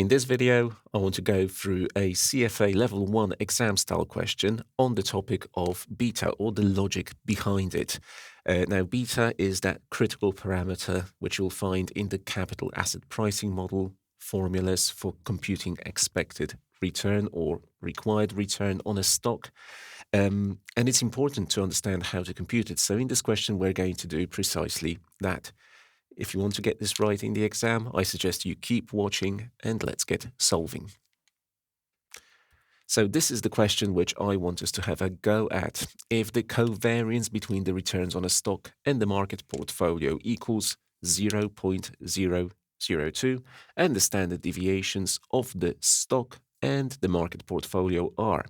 In this video, I want to go through a CFA Level 1 exam-style question on the topic of beta, or the logic behind it. Now, beta is that critical parameter which you'll find in the capital asset pricing model formulas for computing expected return or required return on a stock. And it's important to understand how to compute it. So in this question, we're going to do precisely that. If you want to get this right in the exam, I suggest you keep watching and let's get solving. So this is the question which I want us to have a go at. If the covariance between the returns on a stock and the market portfolio equals 0.002 and the standard deviations of the stock and the market portfolio are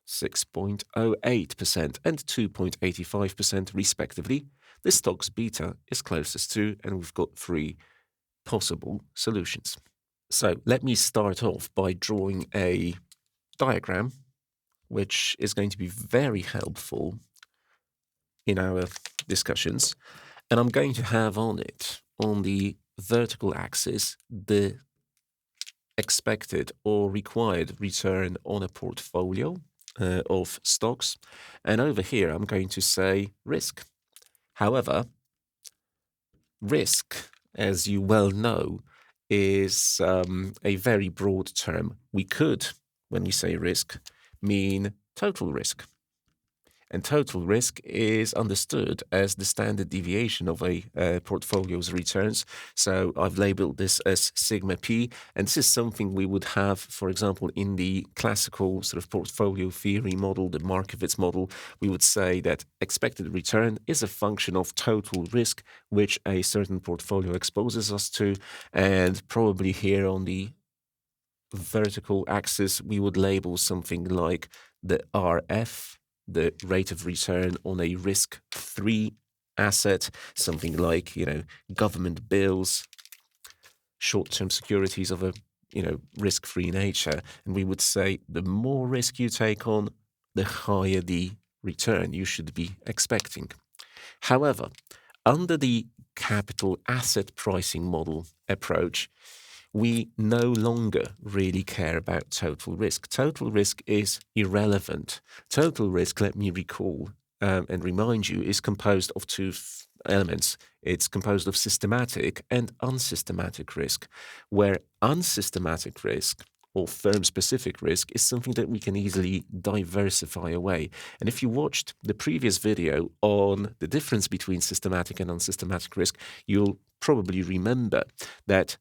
6.08% and 2.85% respectively, the stock's beta is closest to, and we've got three possible solutions. So let me start off by drawing a diagram, which is going to be very helpful in our discussions. And I'm going to have on it, on the vertical axis, the expected or required return on a portfolio of stocks. And over here, I'm going to say risk. However, risk, as you well know, is a very broad term. We could, when we say risk, mean total risk. And total risk is understood as the standard deviation of a portfolio's returns. So I've labeled this as sigma p, and this is something we would have, for example, in the classical sort of portfolio theory model, the Markowitz model. We would say that expected return is a function of total risk, which a certain portfolio exposes us to, and probably here on the vertical axis, we would label something like the RF, the rate of return on a risk-free asset, something like, government bills, short-term securities of a, risk-free nature. And we would say the more risk you take on, the higher the return you should be expecting. However, under the capital asset pricing model approach, we no longer really care about total risk. Total risk is irrelevant. Total risk, let me recall and remind you, is composed of two elements. It's composed of systematic and unsystematic risk, where unsystematic risk or firm-specific risk is something that we can easily diversify away. And if you watched the previous video on the difference between systematic and unsystematic risk, you'll probably remember that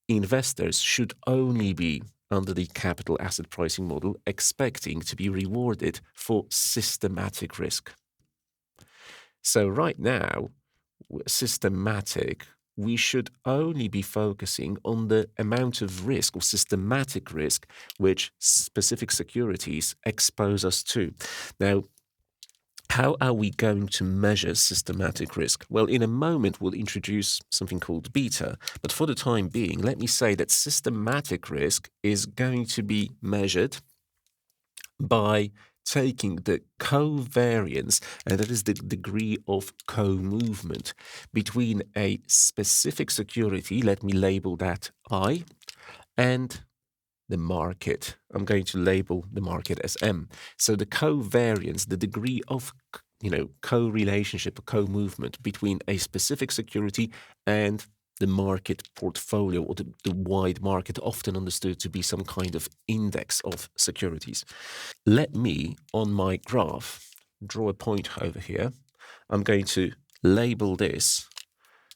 investors should only be, under the capital asset pricing model, expecting to be rewarded for systematic risk. So right now, systematic, we should only be focusing on the amount of risk or systematic risk which specific securities expose us to. Now, how are we going to measure systematic risk? Well, in a moment, we'll introduce something called beta. But for the time being, let me say that systematic risk is going to be measured by taking the covariance, and that is the degree of co-movement between a specific security, let me label that I, and the market. I'm going to label the market as M. So the covariance, the degree of, co-relationship, co-movement between a specific security and the market portfolio, or the wide market, often understood to be some kind of index of securities. Let me, on my graph, draw a point over here. I'm going to label this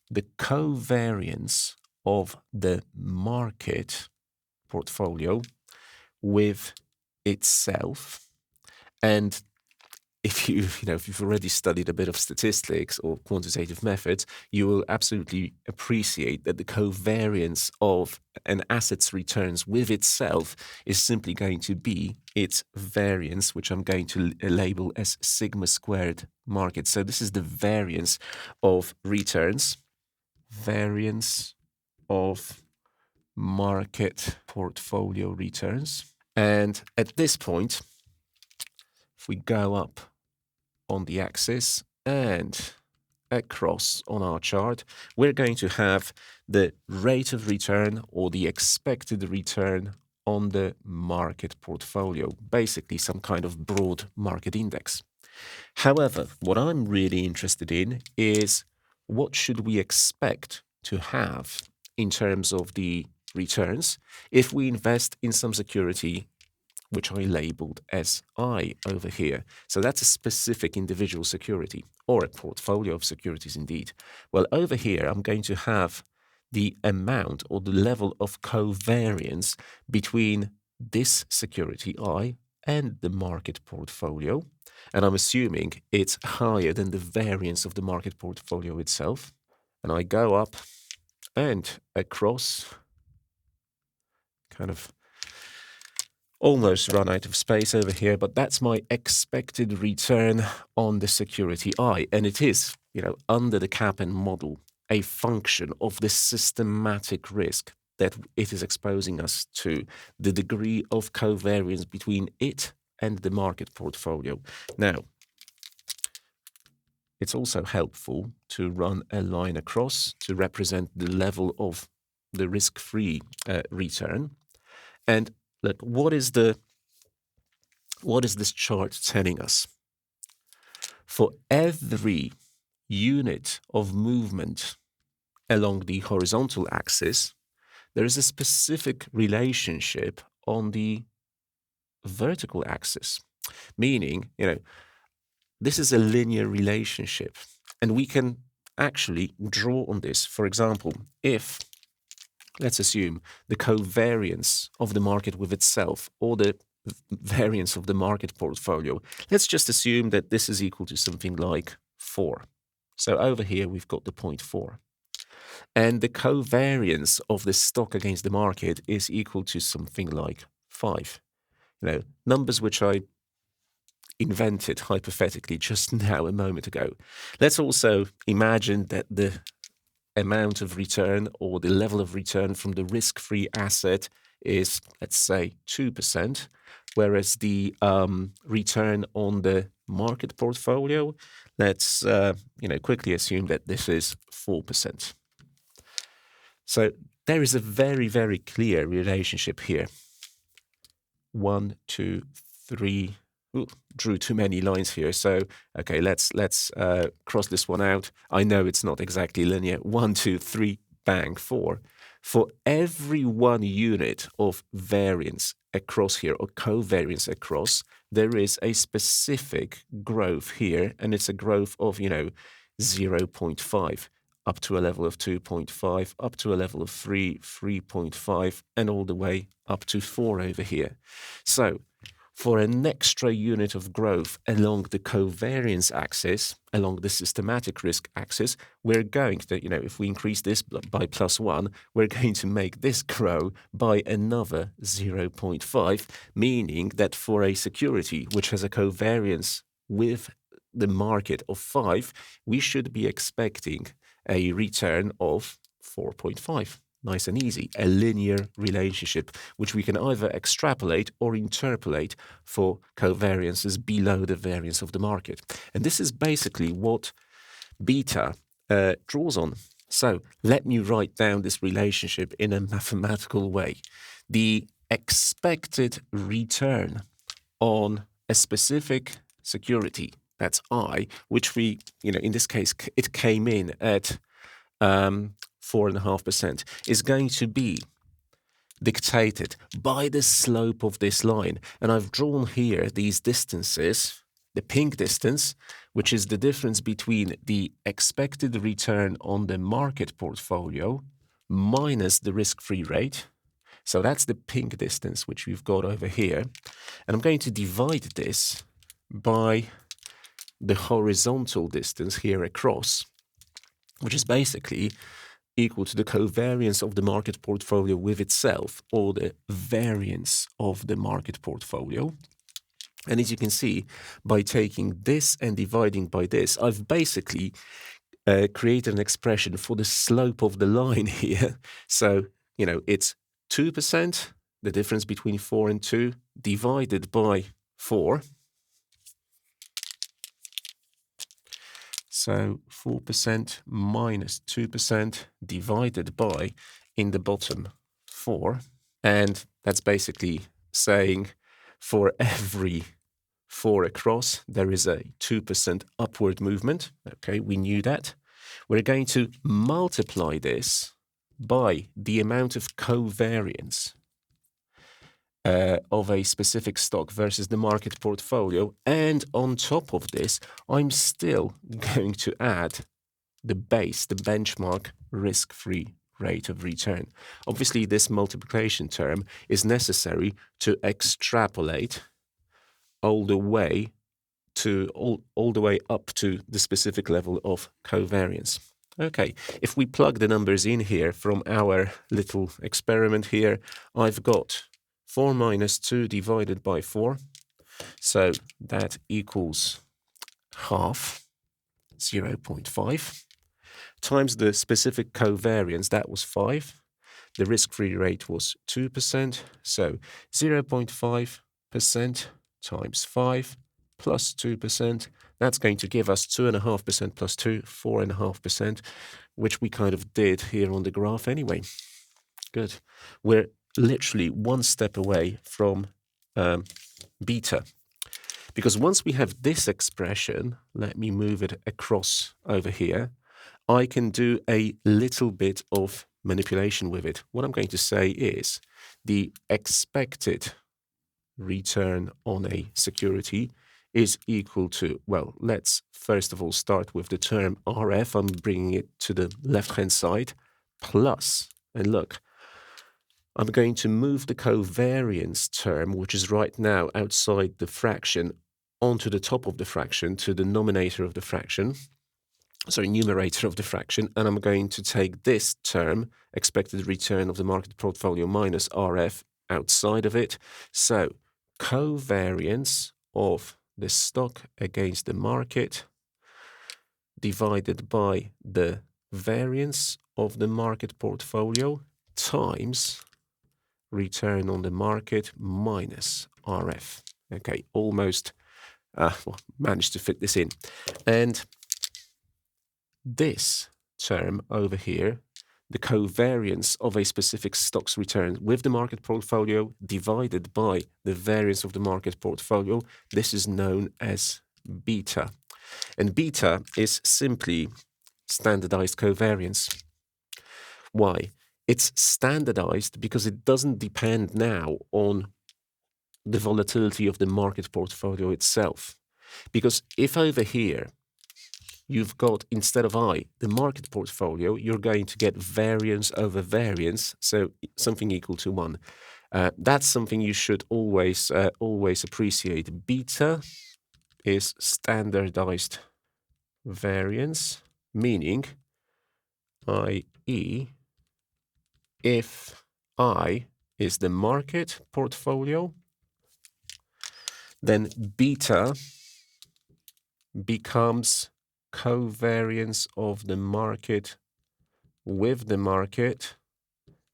the covariance of the market portfolio with itself. And if you've already studied a bit of statistics or quantitative methods, you will absolutely appreciate that the covariance of an asset's returns with itself is simply going to be its variance, which I'm going to label as sigma squared market. So this is the variance of returns, variance of market portfolio returns. And at this point, if we go up on the axis and across on our chart, we're going to have the rate of return or the expected return on the market portfolio, basically some kind of broad market index. However, what I'm really interested in is what should we expect to have in terms of the returns if we invest in some security which I labeled as I over here. So that's a specific individual security or a portfolio of securities indeed. Well, over here, I'm going to have the amount or the level of covariance between this security I and the market portfolio. And I'm assuming it's higher than the variance of the market portfolio itself. And I go up and across, kind of almost run out of space over here, but that's my expected return on the security I. And it is, under the CAPM model, a function of the systematic risk that it is exposing us to, the degree of covariance between it and the market portfolio. Now, it's also helpful to run a line across to represent the level of the risk-free return. And look, what is this chart telling us? For every unit of movement along the horizontal axis, there is a specific relationship on the vertical axis, meaning, this is a linear relationship. And we can actually draw on this. For example, if, let's assume, the covariance of the market with itself or the variance of the market portfolio, let's just assume that this is equal to something like 4. So over here, we've got the point 4. And the covariance of the stock against the market is equal to something like 5. Numbers which I invented hypothetically just now a moment ago. Let's also imagine that the amount of return or the level of return from the risk-free asset is, let's say, 2%, whereas the return on the market portfolio, let's quickly assume that this is 4%. So there is a very, very clear relationship here. 1, 2, 3. Ooh, drew too many lines here. So, okay, let's cross this one out. I know it's not exactly linear. 1, 2, 3, bang, 4. For every 1 unit of variance across here or covariance across, there is a specific growth here, and it's a growth of, 0.5 up to a level of 2.5, up to a level of 3, 3.5, and all the way up to 4 over here. So for an extra unit of growth along the covariance axis, along the systematic risk axis, we're going to, if we increase this by +1, we're going to make this grow by another 0.5, meaning that for a security which has a covariance with the market of 5, we should be expecting a return of 4.5. Nice and easy, a linear relationship, which we can either extrapolate or interpolate for covariances below the variance of the market. And this is basically what beta draws on. So let me write down this relationship in a mathematical way. The expected return on a specific security, that's I, which we, in this case, it came in at 4.5%, is going to be dictated by the slope of this line. And I've drawn here these distances, the pink distance, which is the difference between the expected return on the market portfolio minus the risk-free rate. So that's the pink distance, which we've got over here. And I'm going to divide this by the horizontal distance here across, which is basically equal to the covariance of the market portfolio with itself, or the variance of the market portfolio. And as you can see, by taking this and dividing by this, I've basically created an expression for the slope of the line here. So, it's 2%, the difference between 4 and 2, divided by 4. So 4% minus 2% divided by, in the bottom, 4. And that's basically saying for every 4 across, there is a 2% upward movement. Okay, we knew that. We're going to multiply this by the amount of covariance of a specific stock versus the market portfolio. And on top of this, I'm still going to add the base, the benchmark risk-free rate of return. Obviously, this multiplication term is necessary to extrapolate all the way up to the specific level of covariance. Okay, if we plug the numbers in here from our little experiment here, I've got 4 minus 2 divided by 4. So that equals half, 0.5, times the specific covariance, that was 5. The risk-free rate was 2%, so 0.5% times 5 plus 2%, that's going to give us 2.5% plus 2, 4.5%, which we kind of did here on the graph anyway. Good. We're literally one step away from beta. Because once we have this expression, let me move it across over here, I can do a little bit of manipulation with it. What I'm going to say is the expected return on a security is equal to, well, let's first of all start with the term RF. I'm bringing it to the left-hand side, plus, and look, I'm going to move the covariance term, which is right now outside the fraction, onto the top of the fraction, to the numerator of the fraction, sorry, numerator of the fraction, and I'm going to take this term, expected return of the market portfolio minus RF, outside of it. So covariance of the stock against the market divided by the variance of the market portfolio times return on the market minus RF. Okay, almost managed to fit this in. And this term over here, the covariance of a specific stock's return with the market portfolio divided by the variance of the market portfolio, this is known as beta. And beta is simply standardized covariance. Why? It's standardized because it doesn't depend now on the volatility of the market portfolio itself. Because if over here you've got, instead of I, the market portfolio, you're going to get variance over variance, so something equal to 1. That's something you should always appreciate. Beta is standardized variance, meaning, i.e., if I is the market portfolio, then beta becomes covariance of the market with the market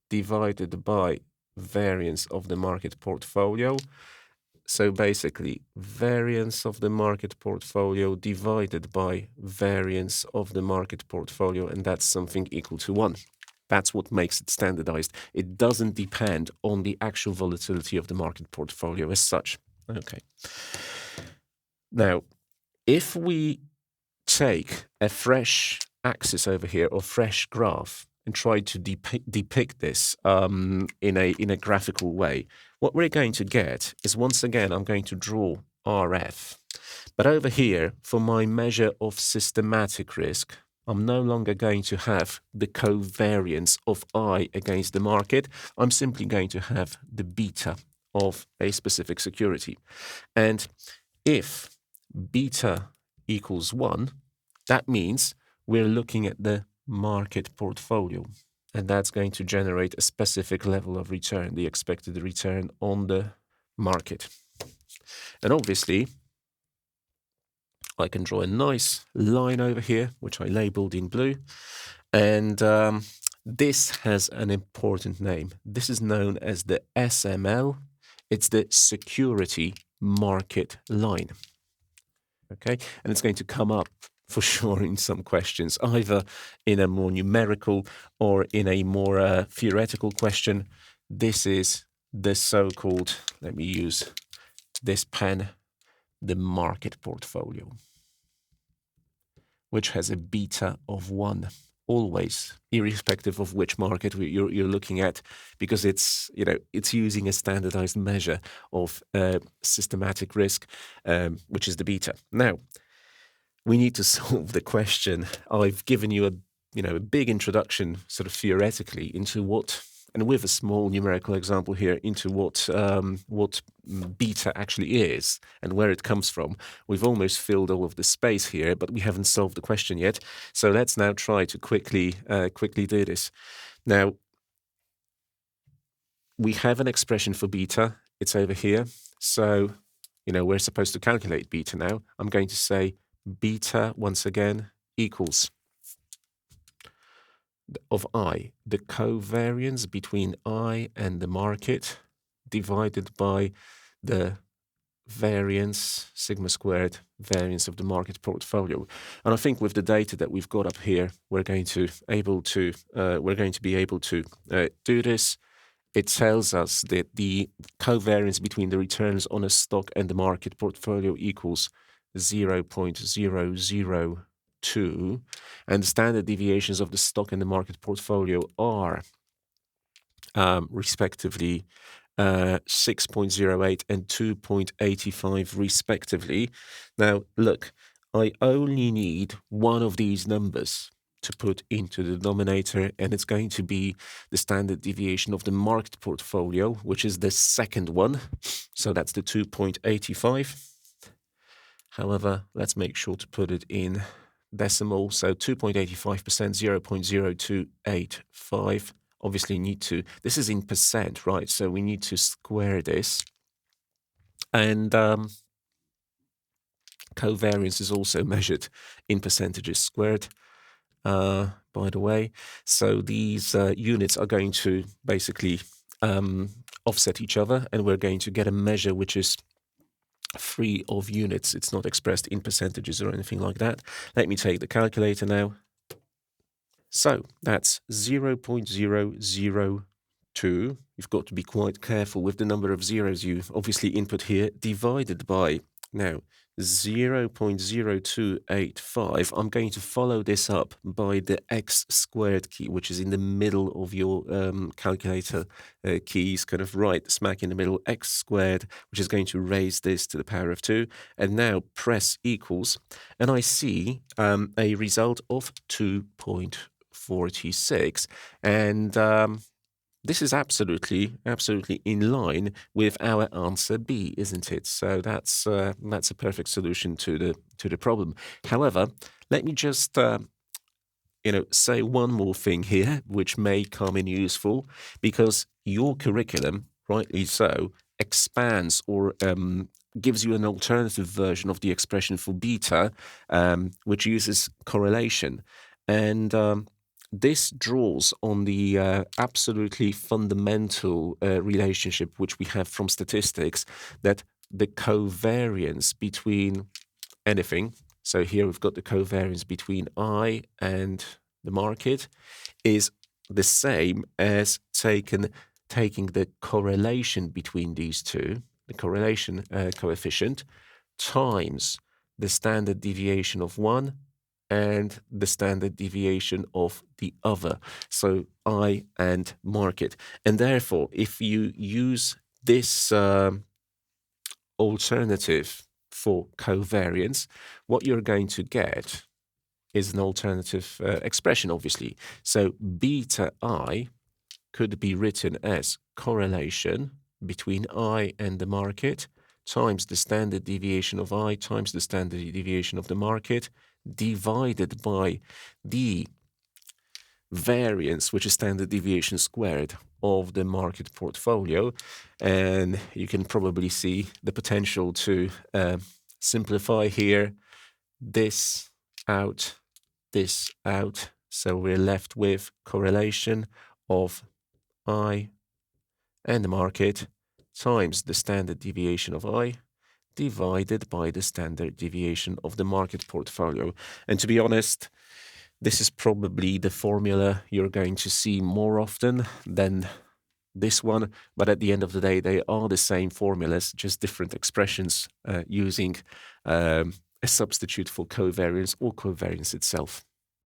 divided by variance of the market portfolio. So basically, variance of the market portfolio divided by variance of the market portfolio, and that's something equal to 1. That's what makes it standardized. It doesn't depend on the actual volatility of the market portfolio as such. Okay. Now, if we take a fresh axis over here or fresh graph and try to depict this in a graphical way, what we're going to get is, once again, I'm going to draw RF. But over here, for my measure of systematic risk, I'm no longer going to have the covariance of I against the market. I'm simply going to have the beta of a specific security. And if beta equals 1, that means we're looking at the market portfolio, and that's going to generate a specific level of return, the expected return on the market. And obviously, I can draw a nice line over here, which I labeled in blue, and this has an important name. This is known as the SML. It's the security market line. Okay, and it's going to come up for sure in some questions, either in a more numerical or in a more theoretical question. This is the so-called, let me use this pen, the market portfolio, which has a beta of 1 always, irrespective of which market you're looking at, because it's using a standardized measure of systematic risk, which is the beta. Now, we need to solve the question. I've given you a big introduction, sort of theoretically, into what, and with a small numerical example here, into what beta actually is and where it comes from. We've almost filled all of the space here, but we haven't solved the question yet. So let's now try to quickly do this. Now, we have an expression for beta. It's over here. So, we're supposed to calculate beta now. I'm going to say beta, once again, equals of I, the covariance between I and the market, divided by the variance, sigma squared, variance of the market portfolio. And I think with the data that we've got up here, we're going to be able to do this. It tells us that the covariance between the returns on a stock and the market portfolio equals 0.002, and the standard deviations of the stock and the market portfolio are respectively 6.08 and 2.85 respectively. Now, look, I only need one of these numbers to put into the denominator, and it's going to be the standard deviation of the market portfolio, which is the second one. So that's the 2.85. However, let's make sure to put it in decimal. So 2.85%, 0.0285. Obviously this is in percent, right? So we need to square this. And covariance is also measured in percentages squared, by the way. So these units are going to basically offset each other, and we're going to get a measure which is free of units. It's not expressed in percentages or anything like that. Let me take the calculator now. So that's 0.002. You've got to be quite careful with the number of zeros you obviously input here, divided by, now, 0.0285. I'm going to follow this up by the x squared key, which is in the middle of your calculator keys, kind of right smack in the middle, x squared, which is going to raise this to the power of 2. And now press equals, and I see a result of 2.46. And this is absolutely in line with our answer B, isn't it? So that's a perfect solution to the problem. However, let me just say one more thing here, which may come in useful, because your curriculum, rightly so, expands or gives you an alternative version of the expression for beta, which uses correlation. And this draws on the absolutely fundamental relationship which we have from statistics, that the covariance between anything, so here we've got the covariance between I and the market, is the same as taking the correlation between these two, the correlation coefficient, times the standard deviation of one and the standard deviation of the other, so I and market. And therefore, if you use this alternative for covariance, what you're going to get is an alternative expression, obviously. So beta I could be written as correlation between I and the market times the standard deviation of I times the standard deviation of the market, divided by the variance, which is standard deviation squared, of the market portfolio. And you can probably see the potential to simplify here, this out, so we're left with correlation of I and the market times the standard deviation of I divided by the standard deviation of the market portfolio. And to be honest, this is probably the formula you're going to see more often than this one, but at the end of the day, they are the same formulas, just different expressions using a substitute for covariance or covariance itself.